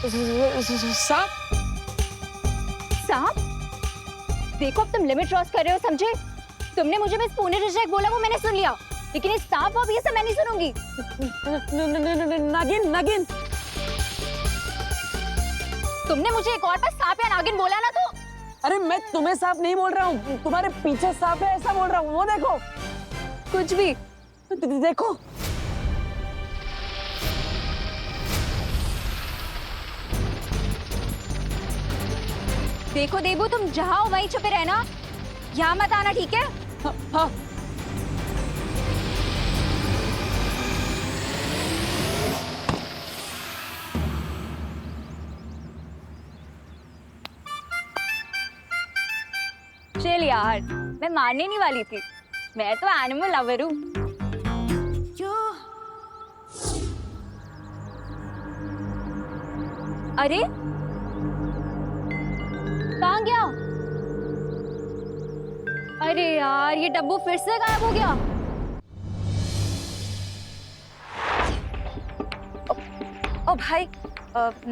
सांप? सांप? देखो अब तुम लिमिट क्रॉस कर रहे हो, समझे? तुमने मुझे बस पुणे डिस्ट्रिक्ट बोला, वो मैंने सुन लिया, लेकिन ये सांप वाप ये सब मैं नहीं सुनूंगी। नागिन नागिन। तुमने मुझे एक और बार सांप या नागिन बोला ना तो। अरे मैं तुम्हें सांप नहीं बोल रहा हूँ, तुम्हारे पीछे सांप है ऐसा बोल रहा हूँ। वो देखो। कुछ भी देखो। देखो देबू, तुम जहाँ हो वहीं छुपे रहना, यहाँ मत आना, ठीक है? हाँ, हाँ। चल यार, मैं मारने नहीं वाली थी, मैं तो एनिमल लवर हूँ। अरे कहाँ गया? अरे यार, ये डब्बू फिर से गायब हो गया। ओ भाई,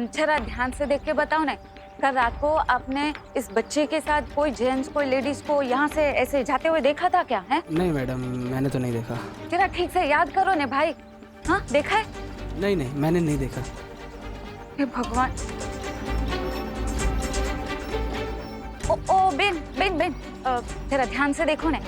जरा ध्यान से देख के बताओ ना, कल रात को आपने इस बच्चे के साथ कोई जेंट्स कोई लेडीज को यहाँ से ऐसे जाते हुए देखा था क्या है? नहीं मैडम, मैंने तो नहीं देखा। जरा ठीक से याद करो ने भाई। हाँ, देखा है? नहीं नहीं, मैंने नहीं देखा। हे भगवान। ओ बेन बेन बेन, जरा ध्यान से देखो ने।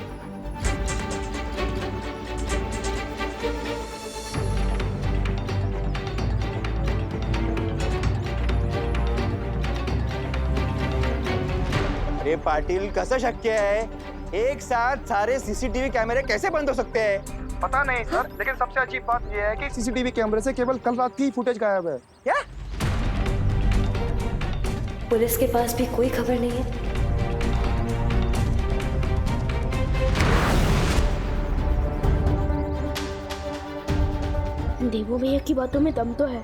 अरे पाटिल, कसं शक्य है? एक साथ सारे सीसीटीवी कैमरे कैसे बंद हो सकते हैं? पता नहीं सर, लेकिन सबसे अजीब बात यह है कि सीसीटीवी कैमरे से केवल कल रात की फुटेज गायब है। क्या? पुलिस के पास भी कोई खबर नहीं है। देवो भैया की बातों में दम तो है।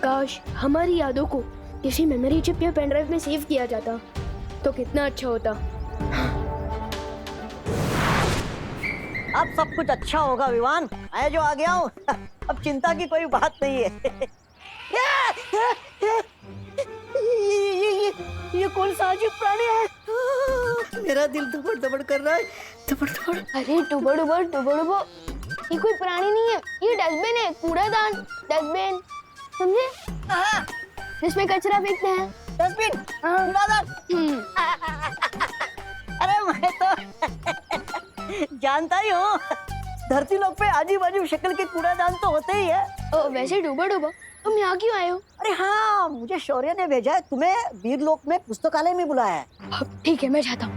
काश हमारी यादों को किसी मेमोरी चिप या पेन ड्राइव में सेव किया जाता तो कितना अच्छा होता। अब सब कुछ अच्छा होगा विवान, मैं जो आ गया हूँ। अब चिंता की कोई बात नहीं है। ये कौन सा अजीब प्राणी है? मेरा दिल धड़फड़ धड़फड़ कर रहा है, धड़फड़ धड़फड़। अरे टुबड़ डुबड़ टुबड़ डुबड़, ये कोई प्राणी नहीं है, ये डस्टबिन है, कूड़ादान डस्टबिन, समझे? इसमें कचरा फेंकते हैं। डस्टबिन, कूड़ादान। अरे मैं तो जानता ही हूँ, धरती लोक पे आजू बाजू शक्ल के कूड़ादान तो होते ही है। वैसे डुबड़ डुबड़, तुम यहाँ क्यों आए हो? अरे हाँ, मुझे शौर्य ने भेजा है, तुम्हें वीरलोक में पुस्तकालय में बुलाया है। ठीक है, मैं जाता हूँ,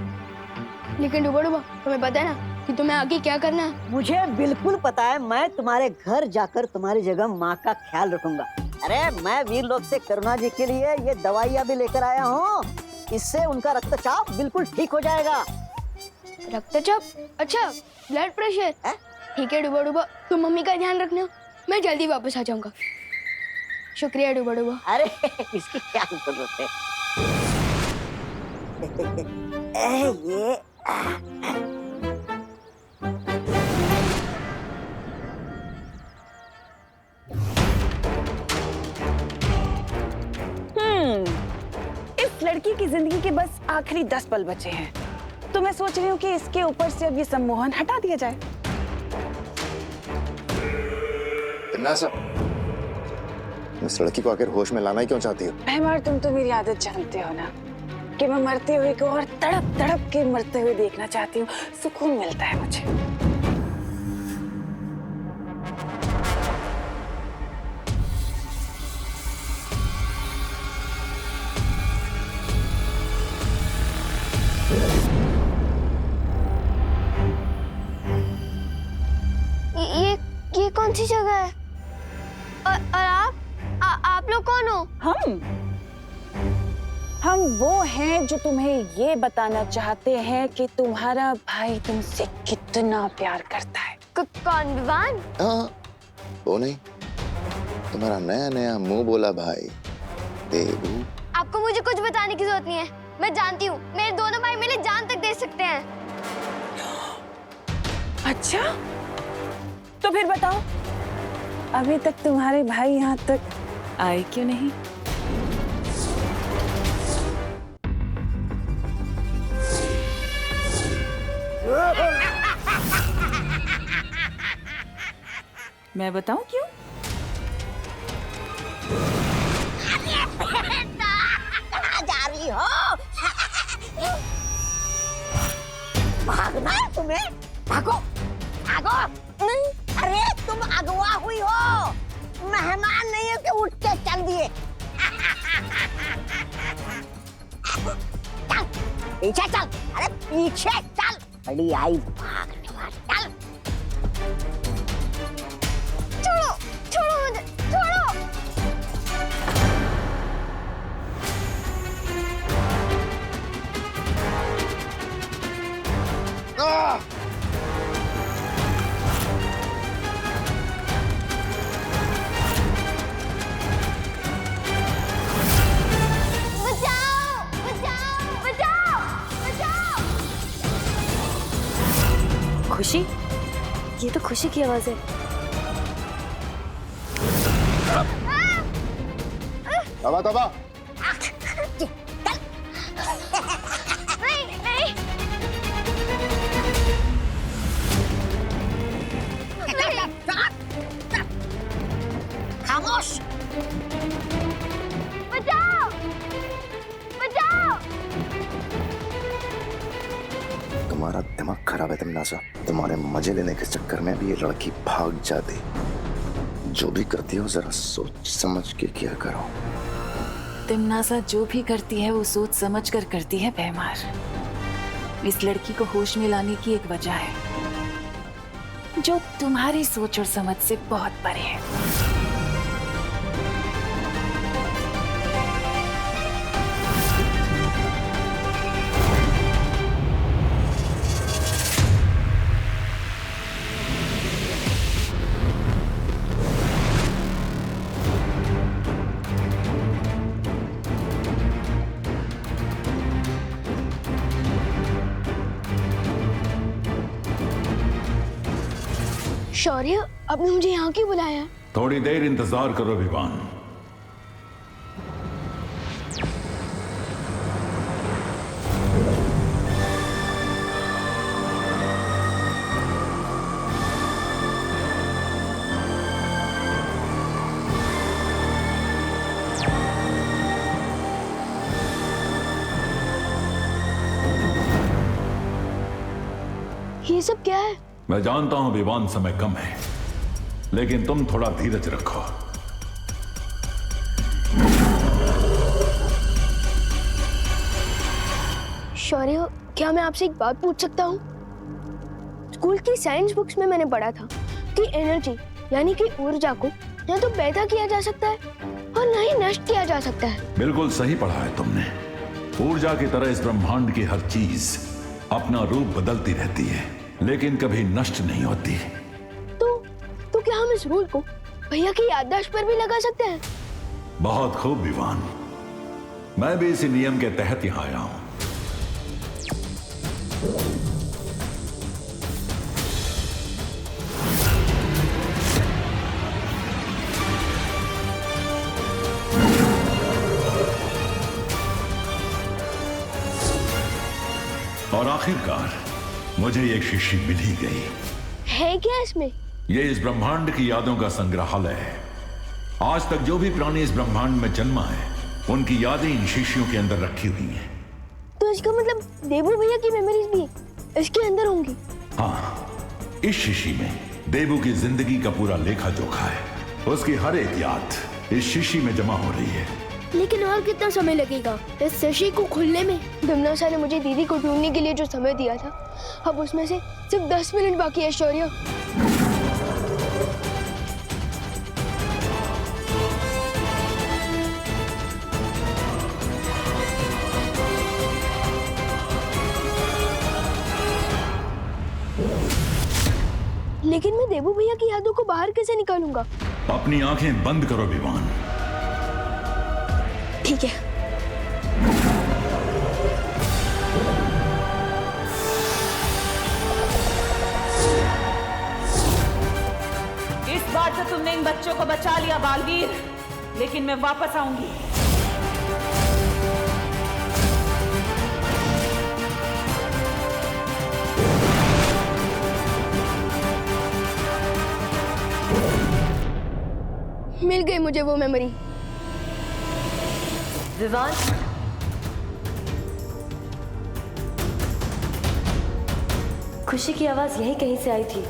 लेकिन डुबड़ डुबड़, तुम्हें पता है ना कि तुम्हें आगे क्या करना है? मुझे बिल्कुल पता है, मैं तुम्हारे घर जाकर तुम्हारी जगह माँ का ख्याल रखूंगा। अरे मैं वीरलोक से करुणा जी के लिए ये दवाइयाँ भी लेकर आया हूँ, इससे उनका रक्तचाप बिल्कुल ठीक हो जाएगा। रक्तचाप? अच्छा, ब्लड प्रेशर। ठीक है डुबड़ डुबड़, तुम मम्मी का ध्यान रखना, मैं जल्दी वापस आ जाऊंगा। शुक्रिया डुबड़ डुबड़। अरे इसकी क्या जरूरत है? ये इस लड़की की जिंदगी के बस आखिरी 10 पल बचे हैं, तो मैं सोच रही हूँ कि इसके ऊपर से अब ये सम्मोहन हटा दिया जाए। इस लड़की को आखिर होश में लाना ही क्यों चाहती हो? महमार, तुम तो मेरी आदत जानते हो ना कि मैं मरते हुए को और तड़प तड़प के मरते हुए देखना चाहती हूँ, सुकून मिलता है मुझे। ये कौन सी जगह है? और आप लोग कौन हो? हम वो हैं जो तुम्हें ये बताना चाहते हैं कि तुम्हारा भाई तुमसे कितना प्यार करता है। कौन, विवान? हाँ, वो नहीं, तुम्हारा नया नया मुंह बोला भाई देवू। आपको मुझे कुछ बताने की जरूरत नहीं है, मैं जानती हूँ मेरे दोनों भाई मेरे जान तक दे सकते हैं। अच्छा, तो फिर बताओ, अभी तक तुम्हारे भाई यहाँ तक आए क्यों नहीं? मैं बताऊं क्यों? कहाँ जा रही हो? भागना है तुम्हें? भागो, भागो। नहीं, अरे तुम अगवा हुई हो, मेहमान नहीं हो कि उठ के चल दिए। चल, पीछे चल, अरे पीछे चल। बड़ी आई भागने वाली, चल। छोड़ो, छोड़ो मुझे, छोड़ो। बचाओ, बचाओ, बचाओ, बचाओ। खुशी, ये तो खुशी की आवाज है। तबा तबा नहीं, नहीं। खामोश। बचाओ, बचाओ। तुम्हारा दिमाग खराब है तमन्नासा। तुम्हारे मजे लेने के चक्कर में भी ये लड़की भाग जाती। जो भी करती हो जरा सोच समझ के किया करो। तिमनासा जो भी करती है वो सोच समझ कर करती है भैमार। इस लड़की को होश में लाने की एक वजह है जो तुम्हारी सोच और समझ से बहुत परे है। शौर्य, आपने मुझे यहाँ क्यों बुलाया? थोड़ी देर इंतजार करो विवान। ये सब क्या है? मैं जानता हूं विवान समय कम है, लेकिन तुम थोड़ा धीरज रखो। शौर्य, क्या मैं आपसे एक बात पूछ सकता हूँ? स्कूल की साइंस बुक्स में मैंने पढ़ा था कि एनर्जी यानी कि ऊर्जा को न तो पैदा किया जा सकता है और न ही नष्ट किया जा सकता है। बिल्कुल सही पढ़ा है तुमने। ऊर्जा की तरह इस ब्रह्मांड की हर चीज अपना रूप बदलती रहती है, लेकिन कभी नष्ट नहीं होती। तो क्या हम इस रूल को भैया की याददाश्त पर भी लगा सकते हैं? बहुत खूब विवान, मैं भी इसी नियम के तहत यहाँ आया हूं। और आखिरकार मुझे ये शीशी मिल ही गई। है क्या इसमें? ये इस ब्रह्मांड की यादों का संग्रहालय है। आज तक जो भी प्राणी इस ब्रह्मांड में जन्मा है, उनकी यादें इन शीशियों के अंदर रखी हुई हैं। तो इसका मतलब देबू भैया की मेमोरीज भी इसके अंदर होंगी? हाँ, इस शीशी में देबू की जिंदगी का पूरा लेखा जोखा है। उसकी हर एक याद इस शीशी में जमा हो रही है। लेकिन और कितना समय लगेगा इस शीशी को खुलने में? धमनासा ने मुझे दीदी को ढूंढने के लिए जो समय दिया था, अब उसमें से सिर्फ 10 मिनट बाकी है। शौर्य, लेकिन मैं देबू भैया की यादों को बाहर कैसे निकालूंगा? अपनी आंखें बंद करो विवान। ठीक है। इस बार तो तुमने इन बच्चों को बचा लिया बालवीर, लेकिन मैं वापस आऊंगी। मिल गई मुझे वो मेमोरी। विवान, खुशी की आवाज यहीं कहीं से आई थी।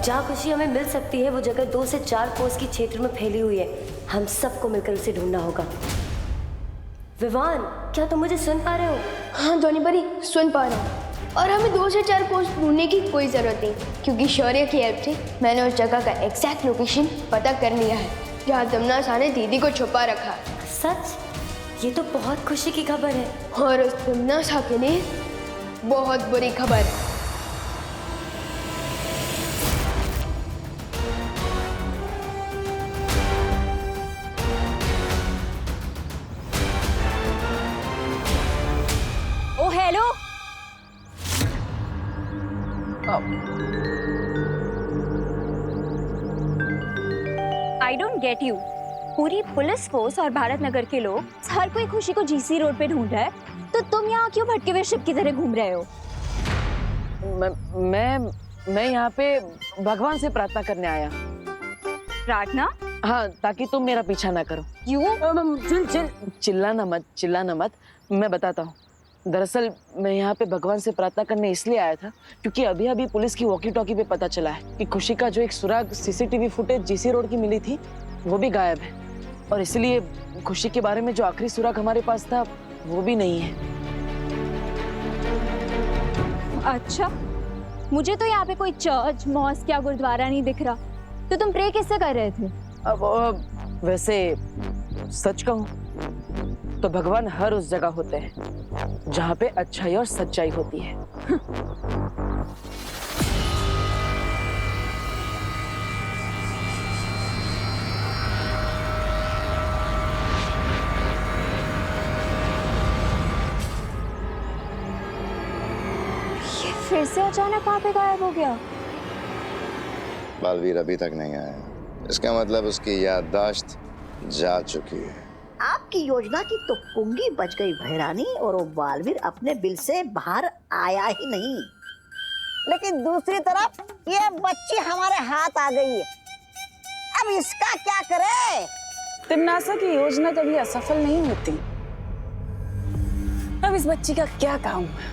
जहाँ खुशी हमें मिल सकती है वो जगह 2 से 4 कोस की क्षेत्र में फैली हुई है। हम सबको मिलकर उसे ढूंढना होगा। विवान, क्या तुम मुझे सुन पा रहे हो? हाँ ध्वनि परी, सुन पा रहा हूँ। और हमें 2 से 4 कोस ढूंढने की कोई जरूरत नहीं, क्योंकि शौर्य की हेल्प से मैंने उस जगह का एग्जैक्ट लोकेशन पता कर लिया है जहाँ तमन्ना ने दीदी को छुपा रखा। सच? ये तो बहुत खुशी की खबर है। और उस तमन्ना के लिए बहुत बुरी खबर। Oh hello, I don't get you. पूरी पुलिस फोर्स और भारत नगर के लोग, हर कोई खुशी को जीसी रोड पे ढूंढ रहा है, तो तुम यहाँ क्यों भटके हुए शिप की तरह घूम रहे हो? मैं यहाँ पे भगवान से प्रार्थना करने आया। प्रार्थना? हाँ, ताकि तुम मेरा पीछा ना करो। क्यों? चिल्लाना मत। मैं बताता हूँ। दरअसल मैं यहाँ पे भगवान से प्रार्थना करने इसलिए आया था क्योंकि अभी अभी पुलिस की वॉकी टॉकी पे पता चला है कि खुशी का जो एक सुराग सीसीटीवी फुटेज जीसी रोड की मिली थी वो भी गायब है, और इसलिए खुशी के बारे में जो आखिरी सुराग हमारे पास था वो भी नहीं है। अच्छा, मुझे तो यहाँ पे कोई चर्च, मॉस्क या गुरुद्वारा नहीं दिख रहा, तो तुम प्रे किससे कर रहे थे? अब वैसे सच कहूँ तो भगवान हर उस जगह होते हैं जहाँ पे अच्छाई और सच्चाई होती है। ये फिर से अचानक वहाँ पे गायब हो गया। बालवीर अभी तक नहीं आया, इसका मतलब उसकी याददाश्त जा चुकी है। आपकी योजना की तो पुंगी बच गई भैरानी, और वो बालवीर अपने बिल से बाहर आया ही नहीं। लेकिन दूसरी तरफ ये बच्ची हमारे हाथ आ गई है, अब इसका क्या करे? तिमनासा की योजना कभी असफल नहीं होती। अब इस बच्ची का क्या काम है?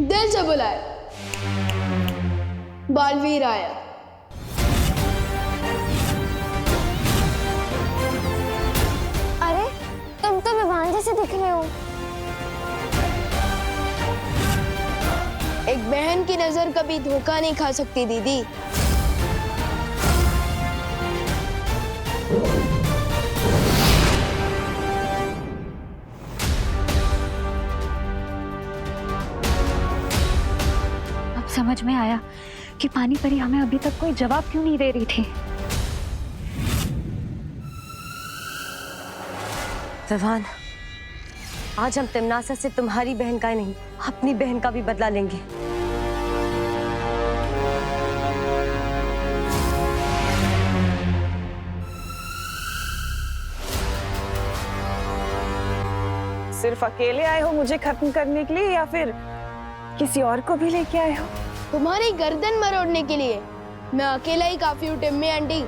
दिल से बुलाए, बालवीर आया। अरे तुम तो विवान जैसे दिख रहे हो। एक बहन की नजर कभी धोखा नहीं खा सकती दीदी। समझ में आया कि पानी परी हमें अभी तक कोई जवाब क्यों नहीं दे रही थी। विवान, आज हम तिमनासा से तुम्हारी बहन का ही नहीं, अपनी बहन का भी बदला लेंगे। सिर्फ अकेले आए हो मुझे खत्म करने के लिए, या फिर किसी और को भी लेके आए हो? तुम्हारी गर्दन मरोड़ने के लिए। मैं अकेला ही काफी हूँ टिम्मी आंटी।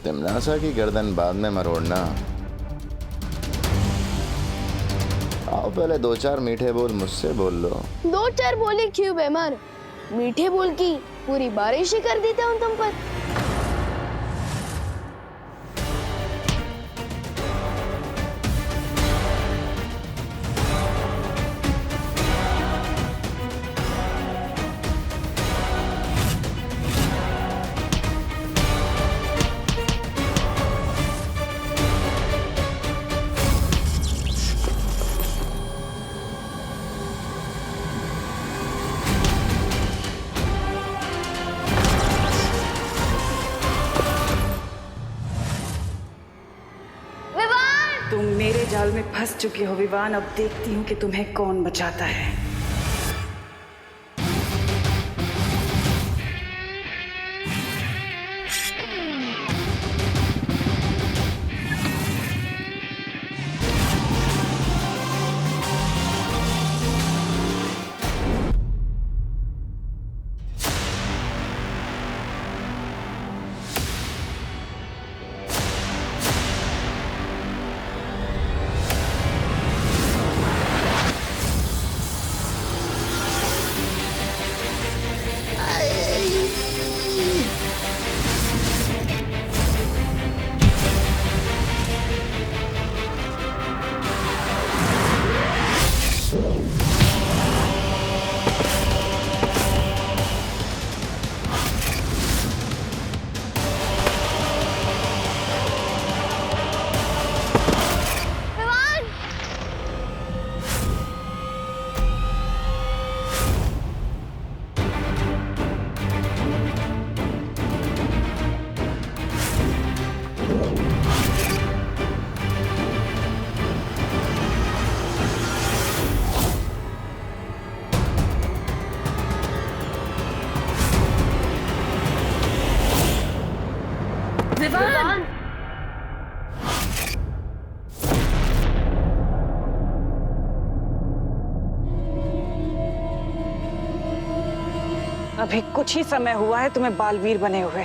तिमनासा की गर्दन बाद में मरोड़ना। आओ पहले 2-4 मीठे बोल मुझसे बोल लो। 2-4 बोली क्यों बेमार? मीठे बोल की पूरी बारिश ही कर देता हूँ तुम पर। फंस चुकी हो विवान। अब देखती हूँ कि तुम्हें कौन बचाता है। विवान! अभी कुछ ही समय हुआ है तुम्हें बालवीर बने हुए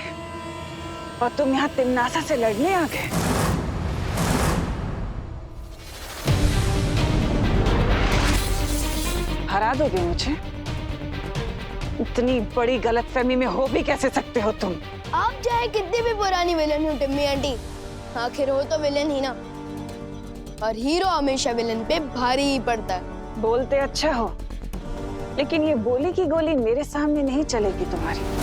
और तुम यहाँ तिमनासा से लड़ने आ गए। हरा दोगे मुझे? इतनी बड़ी गलतफहमी में हो भी कैसे सकते हो तुम? आप चाहे कितनी भी पुरानी विलन हो टिम्मी आंटी, आखिर हो तो विलन ही ना, और हीरो हमेशा विलन पे भारी ही पड़ता है। बोलते अच्छा हो, लेकिन ये बोली की गोली मेरे सामने नहीं चलेगी तुम्हारी।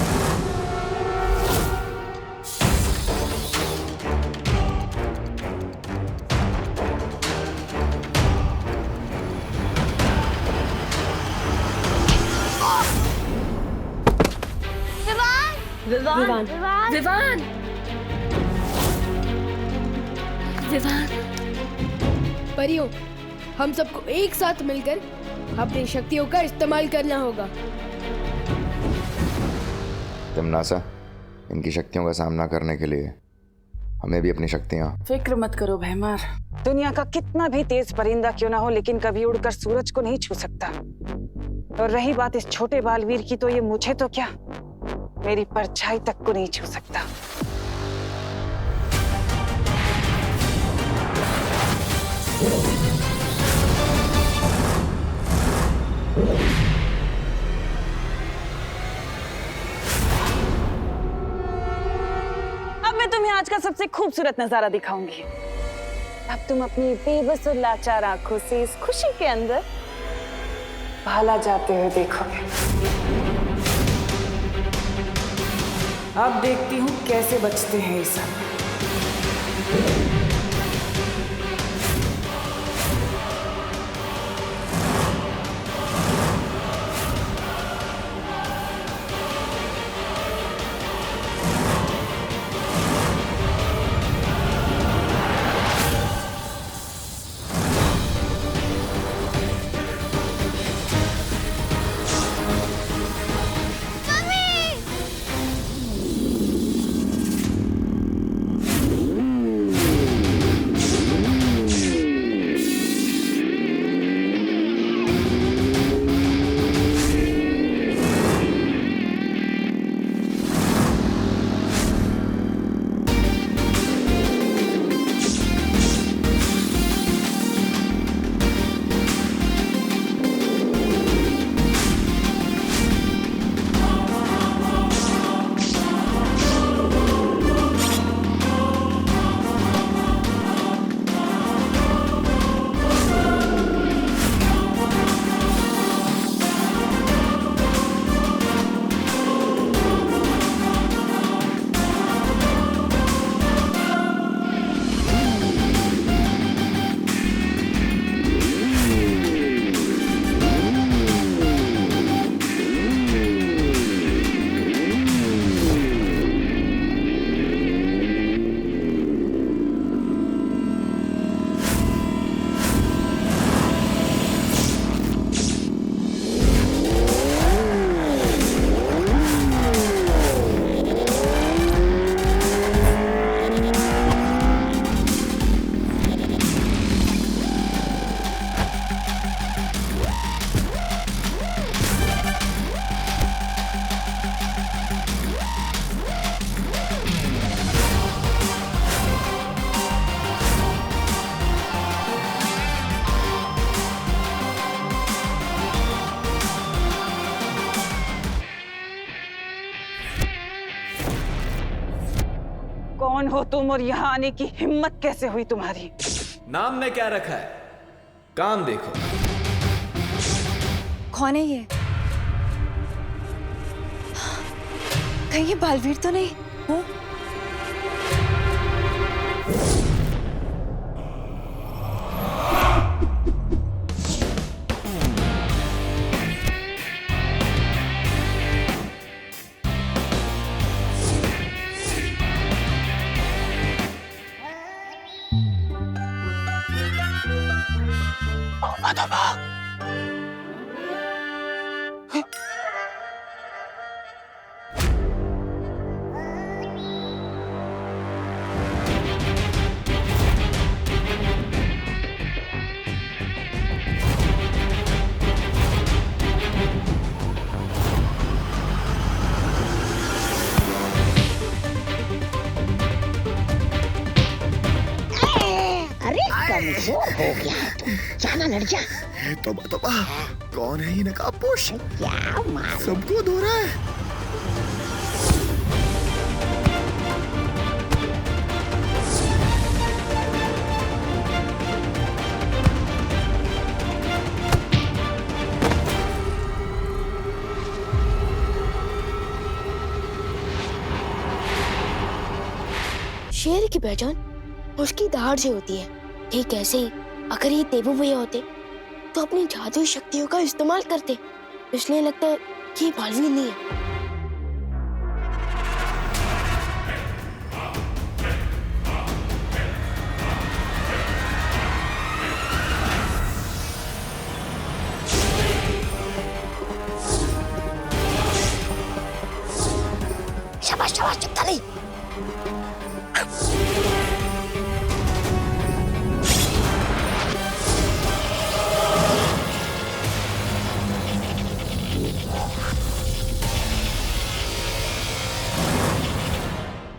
विवान! विवान! विवान! परियों, हम सबको एक साथ मिलकर अपनी शक्तियों का इस्तेमाल करना होगा। तिमनासा, इनकी शक्तियों का सामना करने के लिए हमें भी अपनी शक्तियां। फिक्र मत करो भैमार, दुनिया का कितना भी तेज परिंदा क्यों ना हो, लेकिन कभी उड़कर सूरज को नहीं छू सकता। और रही बात इस छोटे बालवीर की, तो ये मुझे तो क्या, मेरी परछाई तक को नहीं छू सकता। अब मैं तुम्हें आज का सबसे खूबसूरत नजारा दिखाऊंगी। अब तुम अपनी बेबस और लाचार आंखों से इस खुशी के अंदर भाला जाते हुए देखोगे। अब देखती हूँ कैसे बचते हैं ये सब। कौन हो तुम और यहाँ आने की हिम्मत कैसे हुई तुम्हारी? नाम ने क्या रखा है, काम देखो। कौन है ये? कहीं ये बालवीर तो नहीं? हाँ? कमजोर हो गया है तुम, जाना लड़ जा। तोबा कौन है ये नकाबपोश? क्या मार सबको धो रहा है। शेर की पहचान उसकी दहाड़ से होती है। ठीक ऐसे ही अगर ये देवू भैया होते तो अपनी जादुई शक्तियों का इस्तेमाल करते, इसलिए लगता है कि बालवीर नहीं है। शाबाश शाबाश, चुप था नहीं।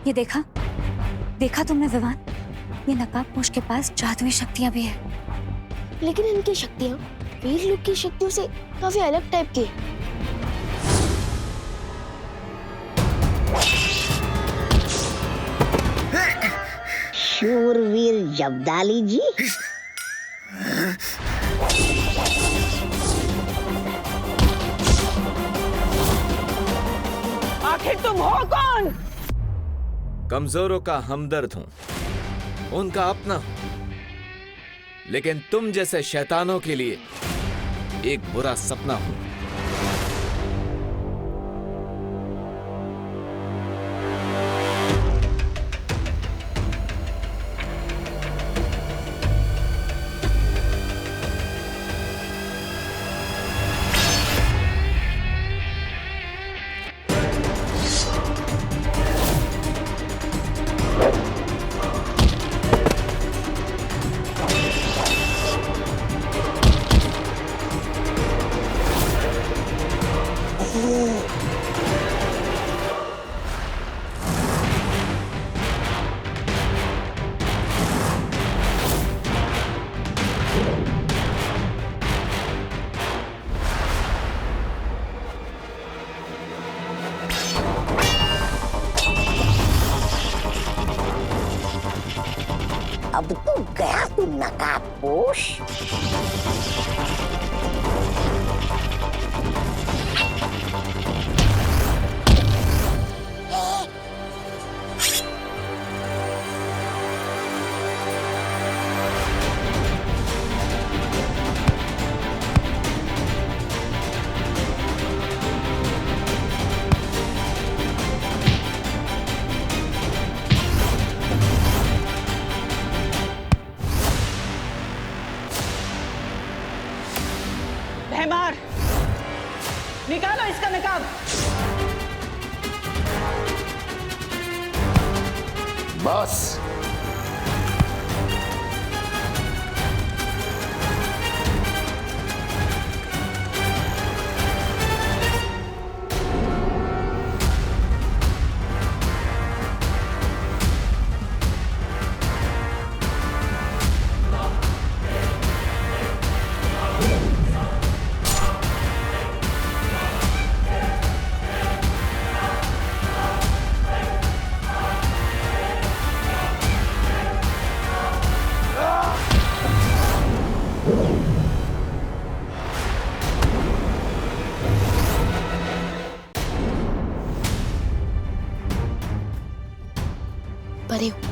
ये देखा तुमने विवान? ये नकाबपोश के पास जादुई शक्तियां भी है। लेकिन इनकी शक्तियां वीर लोग की शक्तियों से काफी अलग टाइप की है। शूरवीर जब्दाली जी, आखिर तुम हो कौन? कमजोरों का हमदर्द हूं, उनका अपना हूं, लेकिन तुम जैसे शैतानों के लिए एक बुरा सपना हूं। अब तो गया तू नकाबपोश। भैमार, निकालो इसका नकाब। बस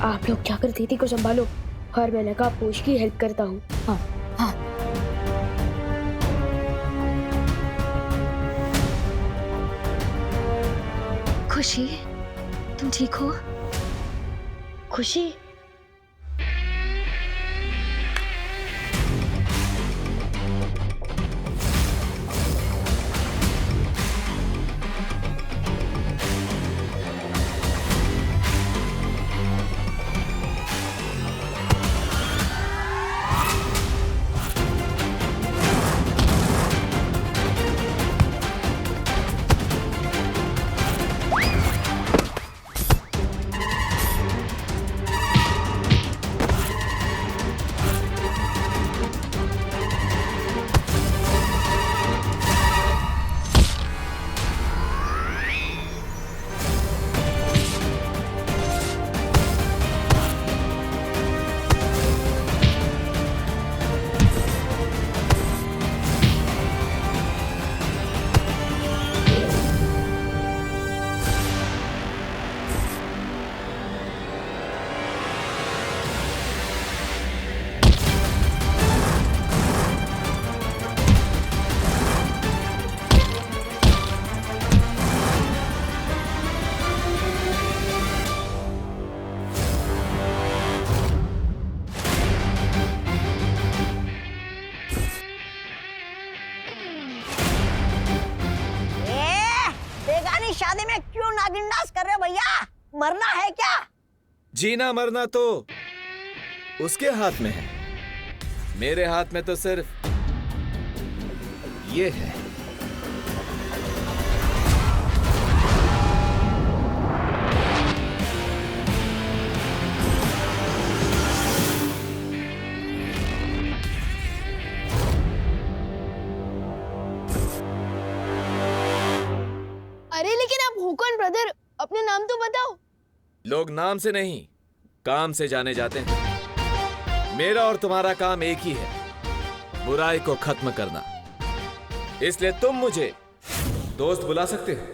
आप लोग जाकर दीदी को संभालो और मैं नकाब पोश की हेल्प करता हूँ। हाँ हाँ। खुशी, तुम ठीक हो? खुशी, शादी में क्यों नागिन डांस कर रहे हो भैया? मरना है क्या? जीना मरना तो उसके हाथ में है, मेरे हाथ में तो सिर्फ ये है। अरे लेकिन आप हो कौन ब्रदर? अपने नाम तो बताओ। लोग नाम से नहीं, काम से जाने जाते हैं। मेरा और तुम्हारा काम एक ही है, बुराई को खत्म करना। इसलिए तुम मुझे दोस्त बुला सकते हो।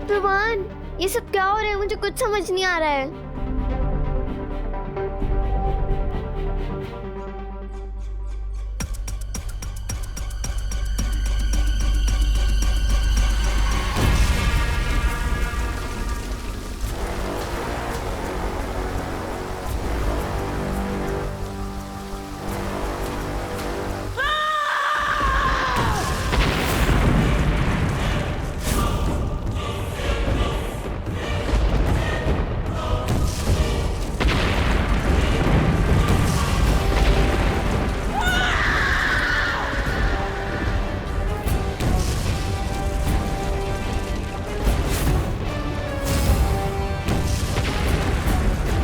भगवान, ये सब क्या हो रहा है? मुझे कुछ समझ नहीं आ रहा है।